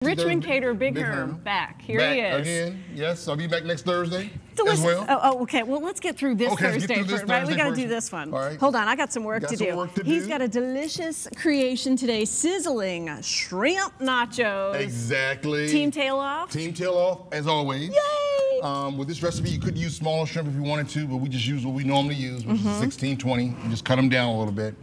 Richmond Cater, Big Herm, back. Here he is. Again, yes. I'll be back next Thursday Delicious. as well. Oh, okay. Well, let's get through this Thursday first, right? We got to do this one. All right. Hold on, I got some work to do. He's got a delicious creation today, sizzling shrimp nachos. Exactly. Team tail off. Team tail off, as always. Yay! With this recipe, you could use smaller shrimp if you wanted to, but we just use what we normally use, which is 16, 20. You just cut them down a little bit.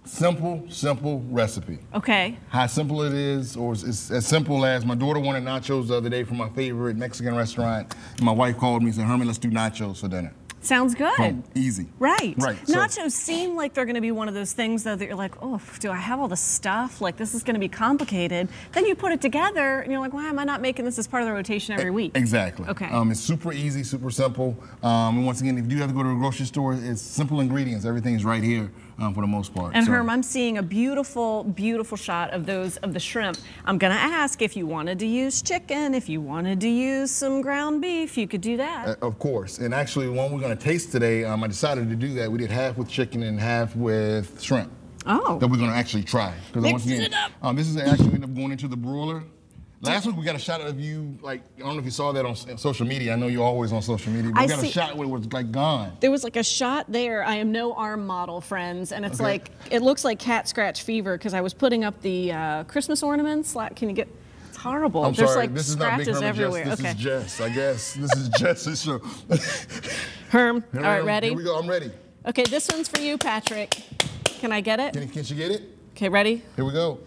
Simple recipe. Okay. How simple it is, or it's as simple as my daughter wanted nachos the other day from my favorite Mexican restaurant, and my wife called me and said, Herman, let's do nachos for dinner. Sounds good. Boom. Easy. Right. Right. Nachos seem like they're going to be one of those things, though, that you're like, oh, do I have all the stuff? Like, this is going to be complicated. Then you put it together, and you're like, why am I not making this as part of the rotation every week? Exactly. Okay. It's super easy, super simple. And once again, if you do have to go to a grocery store, it's simple ingredients. Everything is right here for the most part. And Herm, I'm seeing a beautiful, beautiful shot of the shrimp. I'm going to ask if you wanted to use chicken, if you wanted to use some ground beef, you could do that. Of course. And actually, the one we're going to taste today, I decided to do that. We did half with chicken and half with shrimp. Oh. That we're going to actually try. Mixing it up. This is actually end up going into the broiler. Last week we got a shot of you, like, I don't know if you saw that on social media. I know you're always on social media, but we got a shot where it was like gone. There was like a shot there. I am no arm model, friends, and it's like, it looks like cat scratch fever because I was putting up the Christmas ornaments. Can you get, it's horrible. I'm There's sorry, like this scratches is not Big Herm everywhere. This is Jess, I guess. This is Jess's show. Herm, all right, ready? Here we go, I'm ready. Okay, this one's for you, Patrick. Can I get it? Can she get it? Okay, ready? Here we go.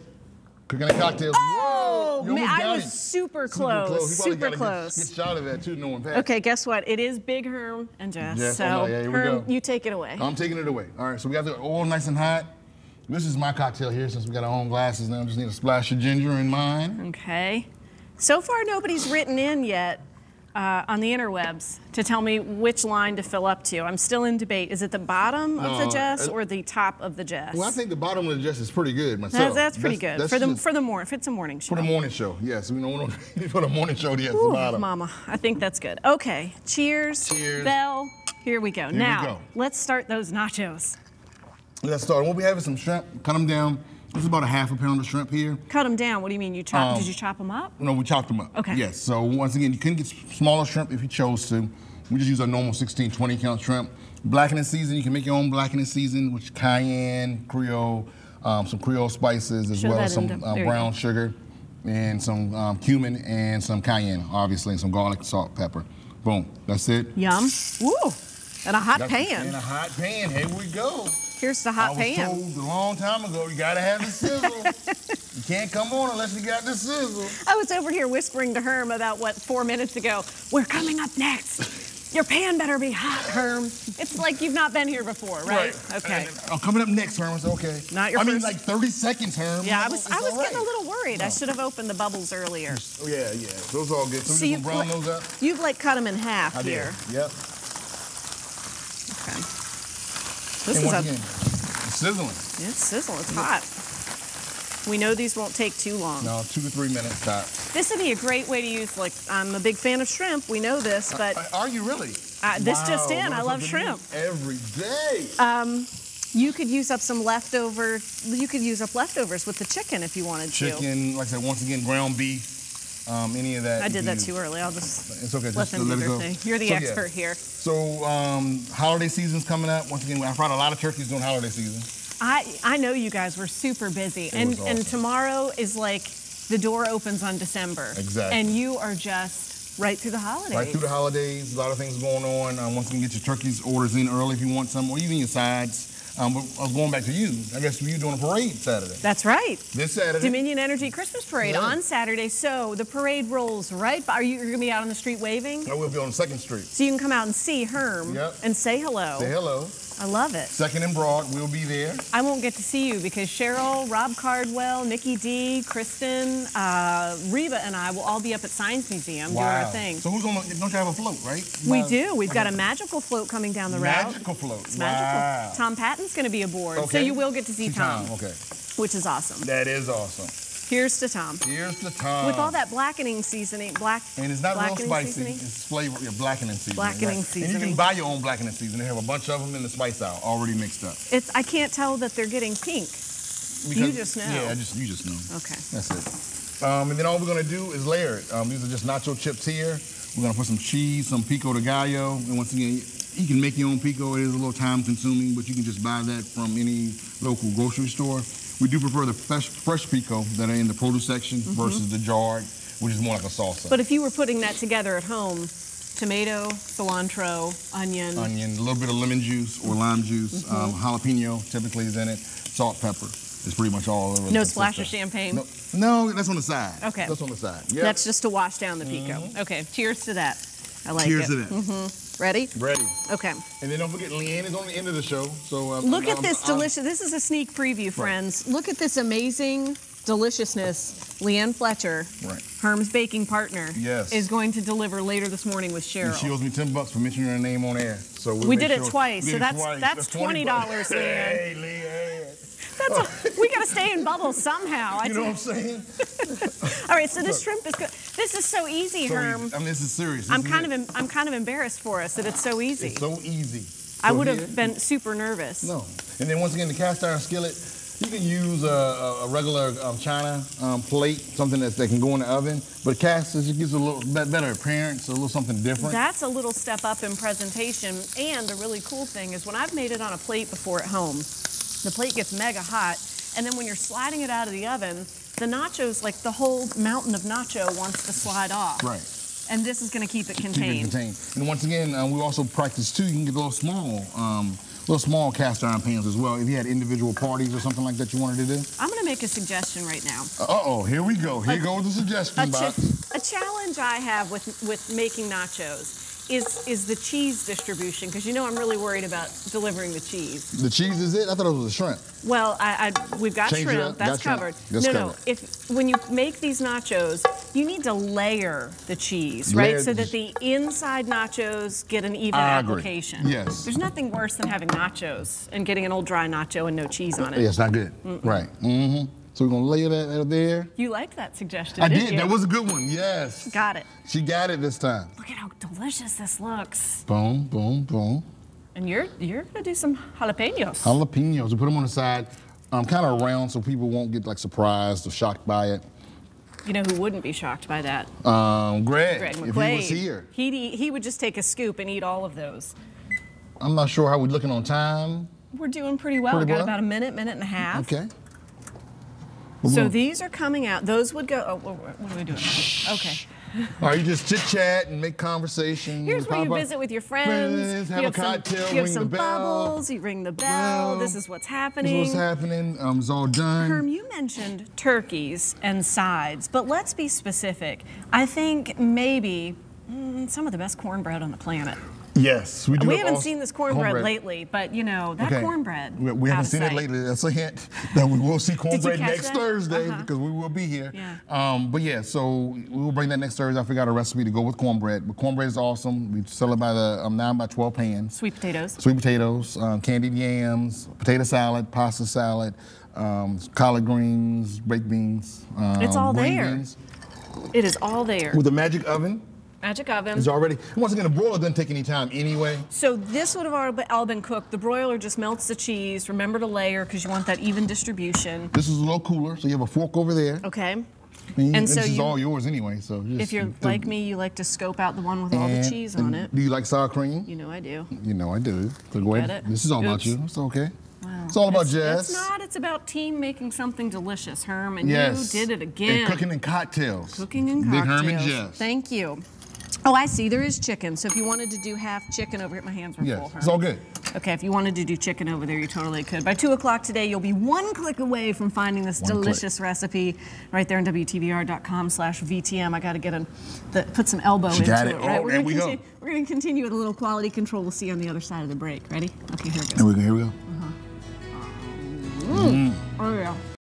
Cooking a cocktail. Oh, man, I was super close. Super close. Get shot of that too, no one passed. Okay, guess what? It is Big Herm and Jess. Yes, so, yeah, here we Herm, go. you take it away. I'm taking it away. All right, so we got the oil nice and hot. This is my cocktail here since we got our own glasses now. Just need a splash of ginger in mine. Okay. So far, nobody's written in yet on the interwebs to tell me which line to fill up to. I'm still in debate. Is it the bottom of the Jess or the top of the Jess? Well, I think the bottom of the Jess is pretty good myself. That's pretty good for the morning. If it's a morning show. For the morning show, yes. We don't for the morning show. Yes, Ooh, the bottom. Mama, I think that's good. Okay, cheers. Cheers. Bell. Here we go. Here now, we go. Let's start those nachos. Let's start. What we have is some shrimp. Cut them down. This is about a half a pound of shrimp here. Cut them down. What do you mean? You chop? Did you chop them up? No, we chopped them up. Okay. Yes. So once again, you can get smaller shrimp if you chose to. We just use our normal 16, 20 count shrimp. Blackening season, you can make your own blackening season, which cayenne, Creole, some Creole spices, as well as some brown sugar, and some cumin, and some cayenne, obviously, and some garlic, salt, pepper. Boom. That's it. Yum. Woo. In a hot pan. In a hot pan. Here we go. Here's the hot pan. I was told a long time ago, you gotta have the sizzle. You can't come on unless you got the sizzle. I was over here whispering to Herm about, 4 minutes ago? We're coming up next. Your pan better be hot, Herm. It's like you've not been here before, right? Okay. Coming up next, Herm. It's okay. Not your first. I mean, like 30 seconds, Herm. Yeah, I was getting a little worried. No. I should have opened the bubbles earlier. Oh, yeah. Those are all good. So you can brown those up? You've cut them in half here. Yep. Okay. This is sizzling. It's sizzling. It's hot. We know these won't take too long. No, 2 to 3 minutes top. This would be a great way to use, I'm a big fan of shrimp. We know this, but... Are you really? This just in. I love shrimp. Every day. You could use up some leftover. You could use up leftovers with the chicken if you wanted to. Chicken, like I said, once again, ground beef. Any of that. I did that too early. I'll just it's okay. let them do their thing. You're the expert here. So holiday season's coming up. Once again, I brought a lot of turkeys during holiday season. I know you guys were super busy, and tomorrow is like the door opens on December. Exactly. And you are just right through the holidays. Right through the holidays. A lot of things going on. Once again, get your turkeys orders in early if you want some, or even your sides. But I was going back to you. I guess you're doing a parade Saturday. That's right. This Saturday. Dominion Energy Christmas Parade on Saturday. So the parade rolls right by. You're going to be out on the street waving? I will be on 2nd Street. So you can come out and see Herm and say hello. Say hello. I love it. 2nd and Broad, we'll be there. I won't get to see you because Cheryl, Rob Cardwell, Nikki D, Kristen, Reba, and I will all be up at Science Museum doing our thing. So who's going to, don't you have a float, right? We do. We've got a magical float coming down the route. Magical float. It's magical. Tom Patton's going to be aboard. Okay. So you will get to see Tom. Okay. Which is awesome. That is awesome. Here's to Tom. Here's to Tom. With all that blackening seasoning, and it's not real spicy. It's flavor, blackening seasoning. Blackening seasoning. And you can buy your own blackening seasoning. They have a bunch of them in the spice aisle, already mixed up. I can't tell that they're getting pink. Because, you just know. Yeah, you just know. Okay. That's it. And then all we're gonna do is layer it. These are just nacho chips here. We're gonna put some cheese, some pico de gallo, and once again, you can make your own pico. It is a little time consuming, but you can just buy that from any local grocery store. We do prefer the fresh pico that are in the produce section versus the jarred, which is more like a salsa. But if you were putting that together at home, tomato, cilantro, onion. Onion, a little bit of lemon juice or lime juice, jalapeno typically is in it, salt, pepper. It's pretty much all over. No splash of champagne? No, that's on the side. Okay. That's on the side. Yep. That's just to wash down the pico. Okay, cheers to that. I like Cheers it. to that. Ready? Ready. Okay. And then don't forget, Leanne is on the end of the show. So look at this delicious. This is a sneak preview, friends. Look at this amazing deliciousness. Leanne Fletcher, Herm's baking partner, is going to deliver later this morning with Cheryl. And she owes me $10 for mentioning her name on air. So we did it twice. So that's $20, Leanne. Hey, Leanne. We got to stay in bubbles somehow. You know what I'm saying? All right, so this shrimp is good. This is so easy, Herm. I mean, this is serious. I'm kind of embarrassed for us that it's so easy. It's so easy. I would have been super nervous. No. And then once again, the cast iron skillet, you can use a regular china plate, something that can go in the oven. But cast, it gives a little better appearance, a little something different. That's a little step up in presentation. And the really cool thing is when I've made it on a plate before at home, the plate gets mega hot, and then when you're sliding it out of the oven, the nachos, like the whole mountain of nacho wants to slide off. Right. And this is going to keep it contained. Keep it contained. And once again, we also practice too, you can get little small cast iron pans as well. If you had individual parties or something like that you wanted to do. I'm going to make a suggestion right now. Uh-oh, here we go. Here goes the suggestion box. A challenge I have with making nachos is the cheese distribution, because you know I'm really worried about delivering the cheese. The cheese is it? I thought it was a shrimp. Well, we've got shrimp. That's covered. No. When you make these nachos, you need to layer the cheese, right? So that the inside nachos get an even application. Yes. There's nothing worse than having nachos and getting an old dry nacho and no cheese on it. Yeah, it's not good. Right. So we're gonna layer that there. You liked that suggestion, I didn't did. That was a good one. Yes. Got it. She got it this time. Look at how delicious this looks. Boom, boom, boom. And you're gonna do some jalapenos. Jalapenos. We put them on the side, kind of around, so people won't get like surprised or shocked by it. You know who wouldn't be shocked by that? Greg McQuaid. If he was here. He would just take a scoop and eat all of those. I'm not sure how we're looking on time. We're doing pretty well. We got about a minute and a half. Okay. So these are coming out. Those would go. Oh, what are we doing? Okay. All right, you just chit chat and make conversation. Here's where you visit with your friends. Have a cocktail. You have some bubbles. You ring the bell. This is what's happening. This is what's happening. It's all done. Herm, you mentioned turkeys and sides, but let's be specific. I think maybe some of the best cornbread on the planet. Yes, we do. We haven't seen this cornbread lately, but you know, that cornbread. We haven't seen it lately. That's a hint that we will see cornbread next that? Thursday because we will be here. Yeah. But yeah, so we will bring that next Thursday. I figured out a recipe to go with cornbread. But cornbread is awesome. We sell it by the 9 by 12 pans. Sweet potatoes. Sweet potatoes, candied yams, potato salad, pasta salad, collard greens, baked beans. It's all there. Beans. It is all there. With the magic oven. Magic oven. It's already, once again, the broiler doesn't take any time anyway. So this would have all been cooked. The broiler just melts the cheese. Remember to layer because you want that even distribution. This is a little cooler, so you have a fork over there. Okay. And so this is all yours anyway, so. If you're like me, you like to scope out the one with all the cheese on it. Do you like sour cream? You know I do. You know I do. So go ahead. This is all about you. It's okay. Wow. It's all about Jess. It's not. It's about team making something delicious, Herm. And you did it again. And cooking and cocktails. Cooking and cocktails. Big Herm and Jess. Thank you. Oh, I see. There is chicken. So if you wanted to do half chicken over here, my hands were full. It's all good. Okay, if you wanted to do chicken over there, you totally could. By 2 o'clock today, you'll be one click away from finding this delicious recipe right there on WTVR.com/VTM. I got to get put some elbow into it. Right? Oh, there we go. We're going to continue with a little quality control. We'll see you on the other side of the break. Ready? Okay, here it goes. Here we go. Oh, yeah.